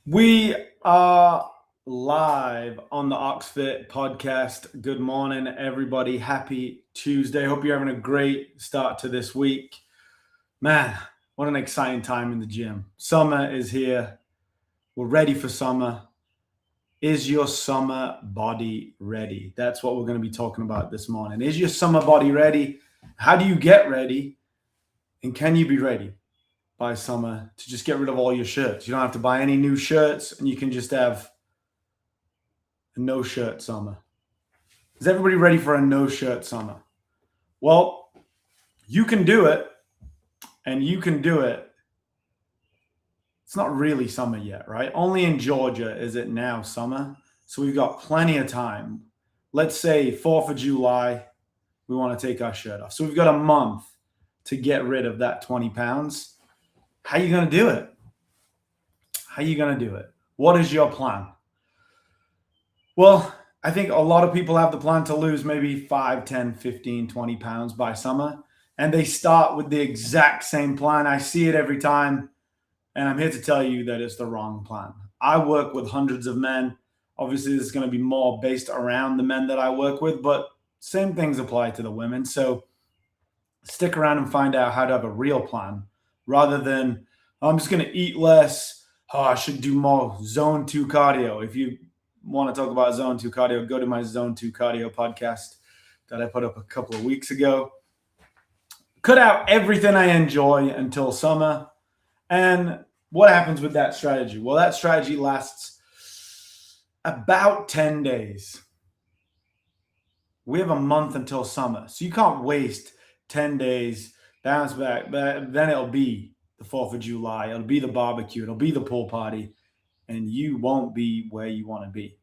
We are live on the Oxfit podcast. Good morning, everybody. Happy Tuesday. Hope you're having a great start to this week. Man, what an exciting time in the gym. Summer is here. We're ready for summer. Is your summer body ready? That's what we're going to be talking about this morning. Is your summer body ready? How do you get ready? And can you be ready by summer to just get rid of all your shirts? You don't have to buy any new shirts and you can just have a no shirt summer. Is everybody ready for a no shirt summer? Well, you can do it, and you can do it. It's not really summer yet, right? Only in Georgia is it now summer. So we've got plenty of time. Let's say 4th of July, we want to take our shirt off. So we've got a month to get rid of that 20 pounds. How are you going to do it? How are you going to do it? What is your plan? Well, I think a lot of people have the plan to lose maybe 5, 10, 15, 20 pounds by summer. And they start with the exact same plan. I see it every time. And I'm here to tell you that it's the wrong plan. I work with hundreds of men. Obviously, this is going to be more based around the men that I work with, but same things apply to the women. So stick around and find out how to have a real plan rather than, I'm just going to eat less. Oh, I should do more zone 2 cardio. If you want to talk about zone 2 cardio, go to my zone 2 cardio podcast that I put up a couple of weeks ago. Cut out everything I enjoy until summer. And what happens with that strategy? Well, that strategy lasts about 10 days. We have a month until summer. So you can't waste 10 days, bounce back. But then it'll be the 4th of July. It'll be the barbecue. It'll be the pool party. And you won't be where you want to be.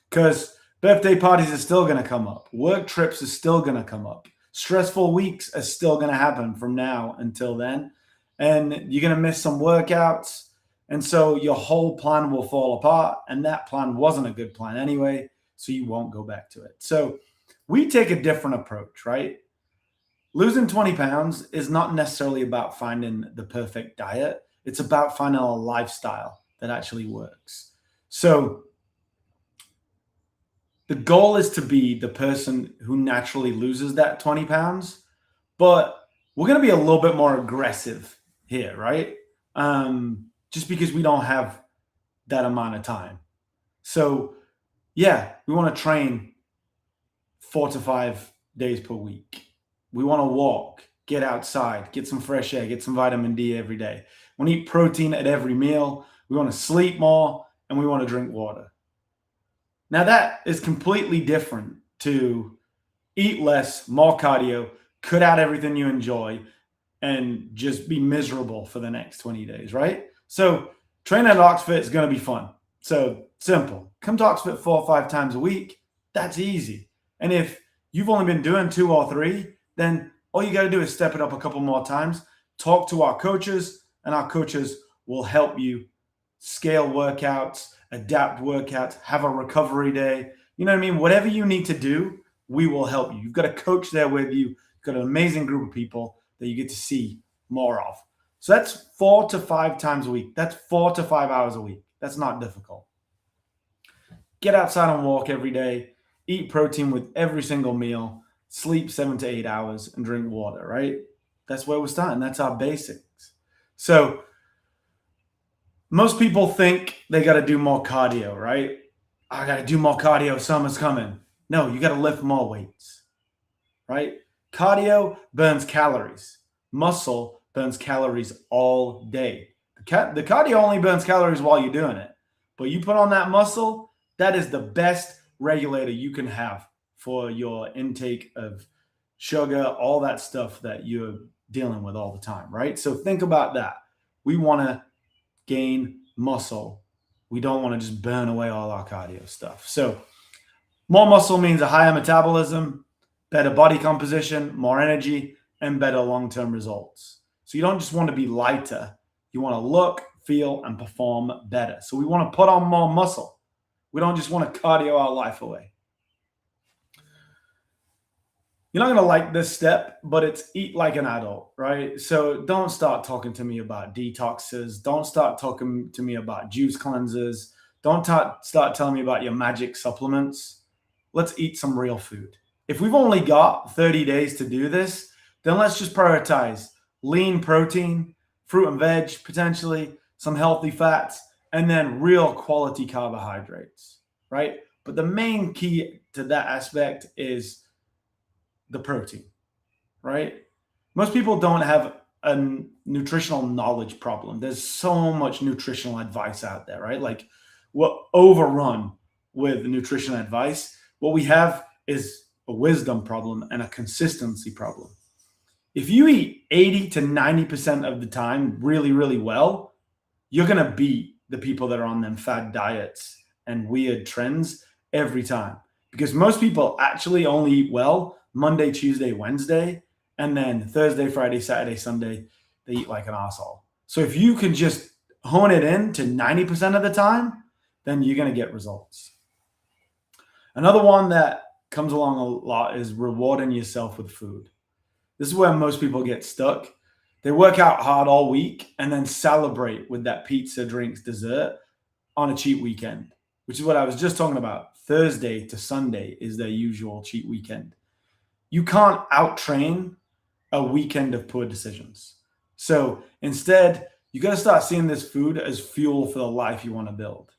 Because birthday parties are still going to come up. Work trips are still going to come up. Stressful weeks are still going to happen from now until then. And you're going to miss some workouts. And so your whole plan will fall apart. And that plan wasn't a good plan anyway. So you won't go back to it. So we take a different approach, right? Losing 20 pounds is not necessarily about finding the perfect diet. It's about finding a lifestyle that actually works. So the goal is to be the person who naturally loses that 20 pounds, but we're going to be a little bit more aggressive here, right? Just because we don't have that amount of time. So yeah, we want to train 4 to 5 days per week. We want to walk, get outside, get some fresh air, get some vitamin D every day. We want to eat protein at every meal. We want to sleep more, and we want to drink water. Now that is completely different to eat less, more cardio, cut out everything you enjoy, and just be miserable for the next 20 days, right? So training at Oxfit is going to be fun. So simple. Come to Oxfit 4 or 5 times a week. That's easy. And if you've only been doing 2 or 3, then all you got to do is step it up a couple more times, talk to our coaches, and our coaches will help you scale workouts, adapt workouts, have a recovery day. You know what I mean? Whatever you need to do, we will help you. You've got a coach there with you. You've got an amazing group of people that you get to see more of. So that's 4 to 5 times a week. That's 4 to 5 hours a week. That's not difficult. Get outside and walk every day. Eat protein with every single meal. Sleep 7 to 8 hours and drink water, right? That's where we're starting. That's our basics. So most people think they got to do more cardio, right? I got to do more cardio. Summer's coming. No, you got to lift more weights, right? Cardio burns calories. Muscle burns calories all day. The cardio only burns calories while you're doing it. But you put on that muscle, that is the best regulator you can have for your intake of sugar, all that stuff that you're dealing with all the time, right? So think about that. We want to gain muscle. We don't want to just burn away all our cardio stuff. So more muscle means a higher metabolism, better body composition, more energy, and better long-term results. So you don't just want to be lighter. You want to look, feel, and perform better. So we want to put on more muscle. We don't just want to cardio our life away. You're not going to like this step, but it's eat like an adult, right? So don't start talking to me about detoxes. Don't start talking to me about juice cleansers. Don't start telling me about your magic supplements. Let's eat some real food. If we've only got 30 days to do this, then let's just prioritize lean protein, fruit and veg, potentially some healthy fats, and then real quality carbohydrates, right? But the main key to that aspect is the protein, right? Most people don't have a nutritional knowledge problem. There's so much nutritional advice out there, right? Like we're overrun with nutrition advice. What we have is a wisdom problem and a consistency problem. If you eat 80 to 90% of the time really, really well, you're going to beat the people that are on them fad diets and weird trends every time. Because most people actually only eat well Monday, Tuesday, Wednesday, and then Thursday, Friday, Saturday, Sunday, they eat like an asshole. So if you can just hone it in to 90% of the time, then you're going to get results. Another one that comes along a lot is rewarding yourself with food. This is where most people get stuck. They work out hard all week and then celebrate with that pizza, drinks, dessert on a cheat weekend, which is what I was just talking about. Thursday to Sunday is their usual cheat weekend. You can't out-train a weekend of poor decisions. So instead, you got to start seeing this food as fuel for the life you want to build.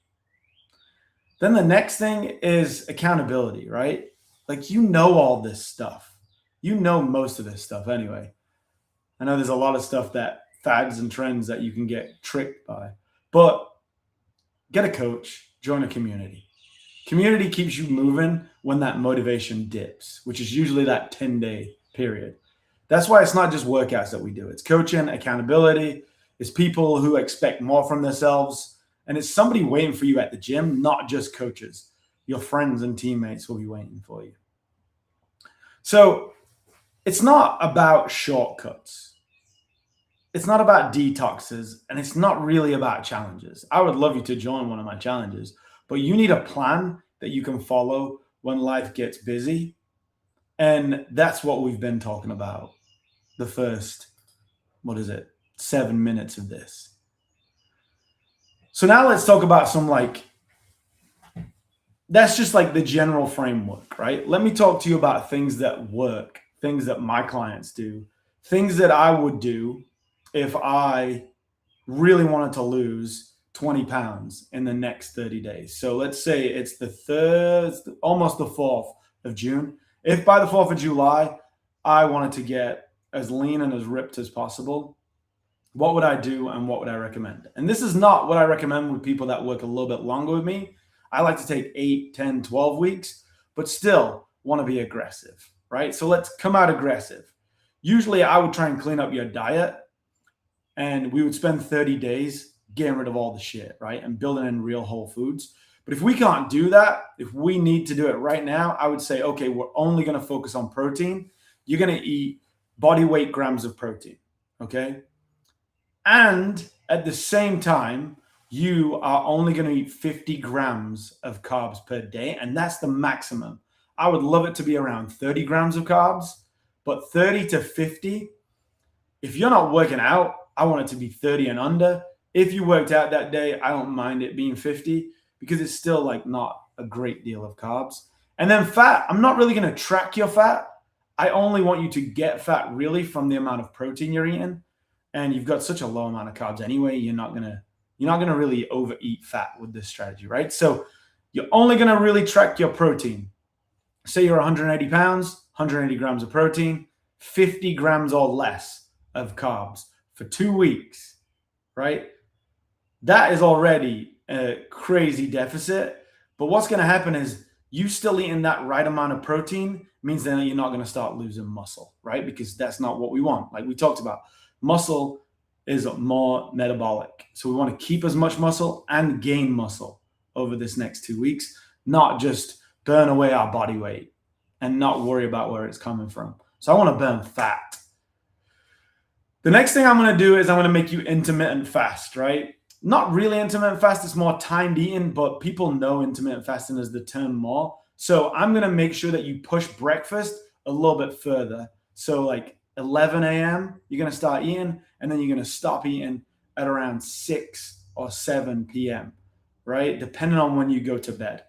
Then the next thing is accountability, right? Like you know all this stuff. You know most of this stuff anyway. I know there's a lot of stuff that fads and trends that you can get tricked by, but get a coach, join a community. Community keeps you moving when that motivation dips, which is usually that 10-day period. That's why it's not just workouts that we do. It's coaching, accountability. It's people who expect more from themselves. And it's somebody waiting for you at the gym, not just coaches. Your friends and teammates will be waiting for you. So it's not about shortcuts. It's not about detoxes. And it's not really about challenges. I would love you to join one of my challenges. But you need a plan that you can follow when life gets busy. And that's what we've been talking about the first, 7 minutes of this. So now let's talk about that's just like the general framework, right? Let me talk to you about things that work, things that my clients do, things that I would do if I really wanted to lose 20 pounds in the next 30 days. So let's say it's almost the 4th of June. If by the 4th of July, I wanted to get as lean and as ripped as possible, what would I do and what would I recommend? And this is not what I recommend with people that work a little bit longer with me. I like to take 8, 10, 12 weeks, but still want to be aggressive, right? So let's come out aggressive. Usually I would try and clean up your diet and we would spend 30 days getting rid of all the shit, right? And building in real whole foods. But if we can't do that, if we need to do it right now, I would say, okay, we're only going to focus on protein. You're going to eat body weight grams of protein, okay? And at the same time, you are only going to eat 50 grams of carbs per day. And that's the maximum. I would love it to be around 30 grams of carbs, but 30 to 50. If you're not working out, I want it to be 30 and under. If you worked out that day, I don't mind it being 50 because it's still like not a great deal of carbs. And then fat, I'm not really going to track your fat. I only want you to get fat really from the amount of protein you're eating. And you've got such a low amount of carbs anyway, you're not gonna really overeat fat with this strategy, right? So you're only gonna really track your protein. Say you're 180 pounds, 180 grams of protein, 50 grams or less of carbs for 2 weeks, right? That is already a crazy deficit. But what's gonna happen is you still eating that right amount of protein means that you're not gonna start losing muscle, right? Because that's not what we want. Like we talked about, muscle is more metabolic. So we want to keep as much muscle and gain muscle over this next 2 weeks, not just burn away our body weight and not worry about where it's coming from. So I want to burn fat. The next thing I'm going to do is I'm going to make you intermittent fast, right? Not really intermittent fast. It's more timed eating, but people know intermittent fasting is the term more. So I'm going to make sure that you push breakfast a little bit further. So like 11 a.m., you're going to start eating, and then you're going to stop eating at around 6 or 7 p.m., right? Depending on when you go to bed.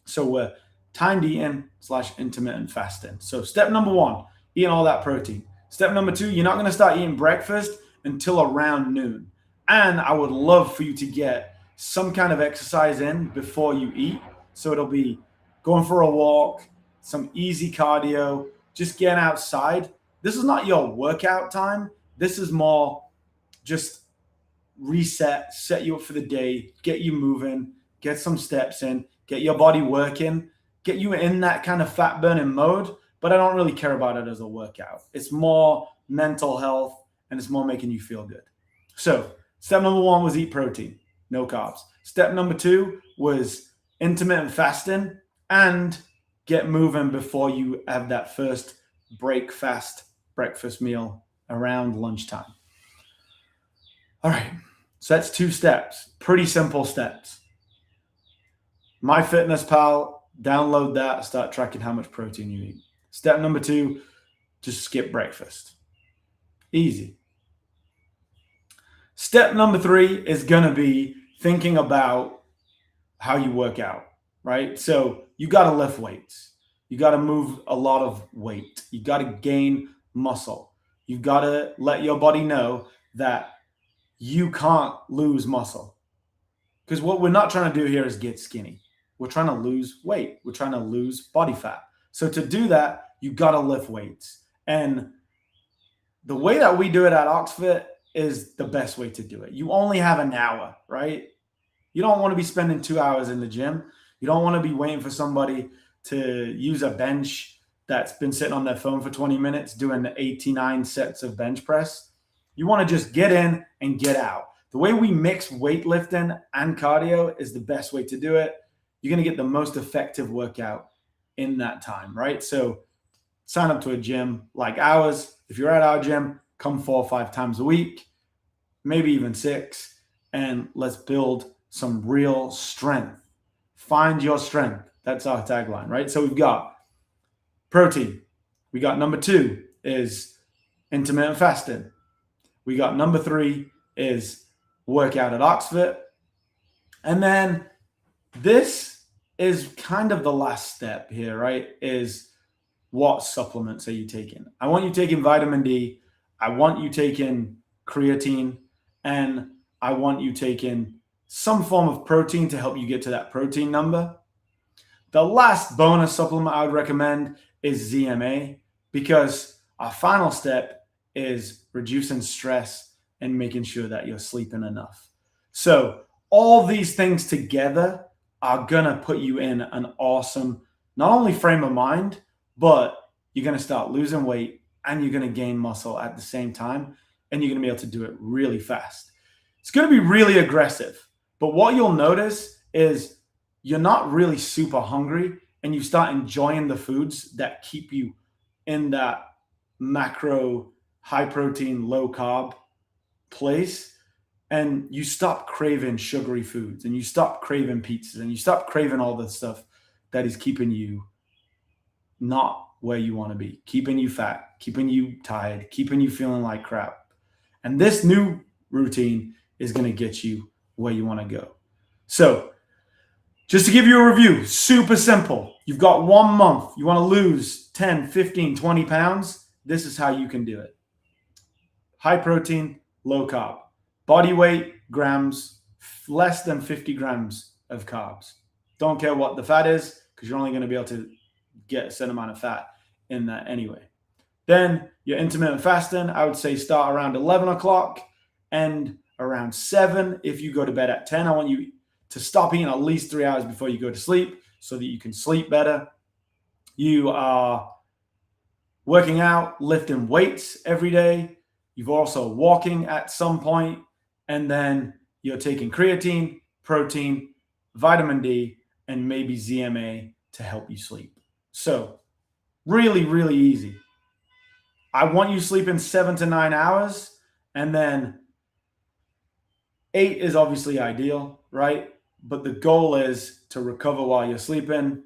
So we're timed eating / intermittent fasting. So step number one, eating all that protein. Step number two, you're not going to start eating breakfast until around noon. And I would love for you to get some kind of exercise in before you eat. So it'll be going for a walk, some easy cardio, just getting outside. This is not your workout time. This is more just reset, set you up for the day, get you moving, get some steps in, get your body working, get you in that kind of fat burning mode. But I don't really care about it as a workout. It's more mental health, and it's more making you feel good. So step number one was eat protein, no carbs. Step number two was intermittent fasting and get moving before you have that first breakfast meal around lunchtime. All right, so that's 2 steps, pretty simple steps. MyFitnessPal, download that, start tracking how much protein you eat. Step number 2, just skip breakfast. Easy. Step number 3 is going to be thinking about how you work out, right? So you got to lift weights. You got to move a lot of weight. You got to gain muscle. You got to let your body know that you can't lose muscle. Because what we're not trying to do here is get skinny. We're trying to lose weight. We're trying to lose body fat. So to do that, you got to lift weights. And the way that we do it at Oxfit is the best way to do it. You only have an hour, right? You don't want to be spending 2 hours in the gym. You don't want to be waiting for somebody to use a bench that's been sitting on their phone for 20 minutes doing the 89 sets of bench press. You want to just get in and get out. The way we mix weightlifting and cardio is the best way to do it. You're going to get the most effective workout in that time, right? So sign up to a gym like ours. If you're at our gym, come 4 or 5 times a week, maybe even 6, and let's build some real strength. Find your strength. That's our tagline, right? So we've got protein. We got number 2 is intermittent fasting. We got number 3 is workout at Oxfit. And then this is kind of the last step here, right? Is what supplements are you taking? I want you taking vitamin D. I want you taking creatine. And I want you taking some form of protein to help you get to that protein number. The last bonus supplement I would recommend is ZMA, because our final step is reducing stress and making sure that you're sleeping enough. So all these things together are going to put you in an awesome, not only frame of mind, but you're going to start losing weight and you're going to gain muscle at the same time. And you're going to be able to do it really fast. It's going to be really aggressive. But what you'll notice is you're not really super hungry, and you start enjoying the foods that keep you in that macro, high protein, low carb place. And you stop craving sugary foods, and you stop craving pizzas, and you stop craving all the stuff that is keeping you not where you want to be, keeping you fat, keeping you tired, keeping you feeling like crap. And this new routine is going to get you where you want to go. So just to give you a review, super simple. You've got 1 month. You want to lose 10, 15, 20 pounds. This is how you can do it. High protein, low carb. Body weight, grams, less than 50 grams of carbs. Don't care what the fat is, because you're only going to be able to get a certain amount of fat in that anyway. Then your intermittent fasting, I would say start around 11 o'clock and around 7. If you go to bed at 10, I want you to stop eating at least 3 hours before you go to sleep so that you can sleep better. You are working out, lifting weights every day. You've also walking at some point, and then you're taking creatine, protein, vitamin D, and maybe ZMA to help you sleep. So really, really easy. I want you sleeping 7 to 9 hours, and then 8 is obviously ideal, right? But the goal is to recover while you're sleeping.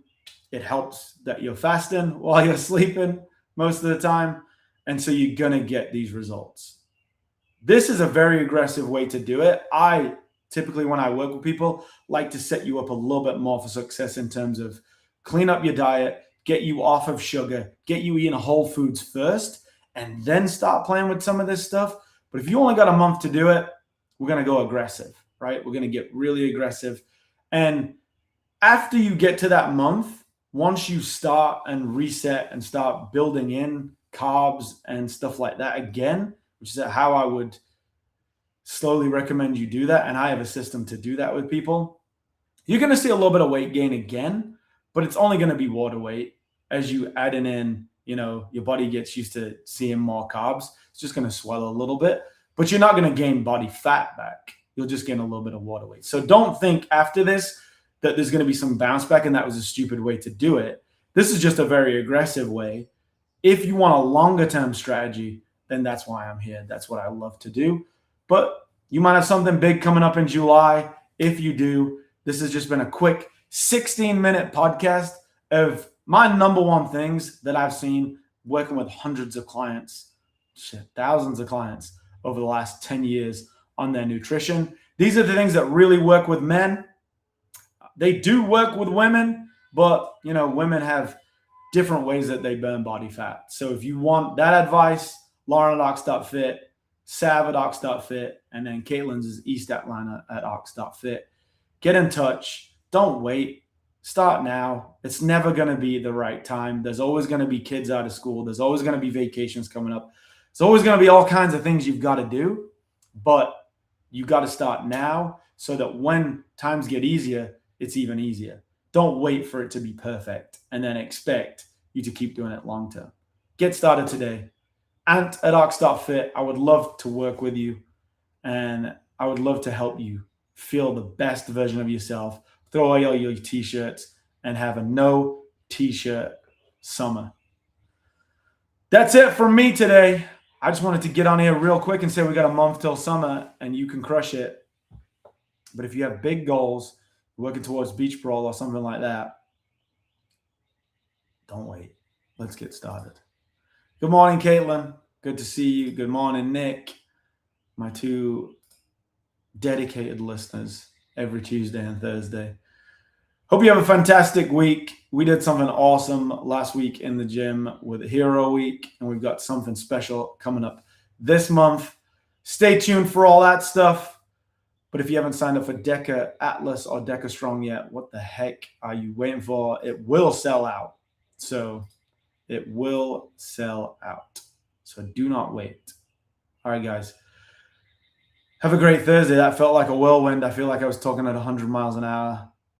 It helps that you're fasting while you're sleeping most of the time. And so you're going to get these results. This is a very aggressive way to do it. I typically, when I work with people, like to set you up a little bit more for success in terms of clean up your diet, get you off of sugar, get you eating whole foods first, and then start playing with some of this stuff. But if you only got a month to do it, we're going to go aggressive, right? We're going to get really aggressive. And after you get to that month, once you start and reset and start building in carbs and stuff like that again, which is how I would slowly recommend you do that. And I have a system to do that with people. You're going to see a little bit of weight gain again, but it's only going to be water weight as you add in, your body gets used to seeing more carbs. It's just going to swell a little bit, but you're not going to gain body fat back. You'll just gain a little bit of water weight. So don't think after this that there's going to be some bounce back and that was a stupid way to do it. This is just a very aggressive way. If you want a longer term strategy, then that's why I'm here. That's what I love to do. But you might have something big coming up in July. If you do, this has just been a quick 16-minute podcast of my number one things that I've seen working with hundreds of clients, thousands of clients over the last 10 years on their nutrition. These are the things that really work with men. They do work with women, but women have different ways that they burn body fat. So if you want that advice, Lauren at Ox.fit, Sav at Ox.fit, and then Caitlin's is East Atlanta at Ox.fit. Get in touch. Don't wait. Start now. It's never going to be the right time. There's always going to be kids out of school. There's always going to be vacations coming up. There's always going to be all kinds of things you've got to do, but you got to start now so that when times get easier, it's even easier. Don't wait for it to be perfect and then expect you to keep doing it long term. Get started today. Ant at Ox.fit. I would love to work with you, and I would love to help you feel the best version of yourself. Throw away all your t-shirts and have a no t-shirt summer. That's it from me today. I just wanted to get on here real quick and say we got a month till summer and you can crush it. But if you have big goals, working towards beach brawl or something like that, don't wait. Let's get started. Good morning, Caitlin. Good to see you. Good morning, Nick. My two dedicated listeners every Tuesday and Thursday. Hope you have a fantastic week. We did something awesome last week in the gym with Hero Week, and we've got something special coming up this month. Stay tuned for all that stuff. But if you haven't signed up for Deca Atlas or Deca Strong yet, what the heck are you waiting for? It will sell out. So it will sell out. So do not wait. All right, guys. Have a great Thursday. That felt like a whirlwind. I feel like I was talking at 100 miles an hour.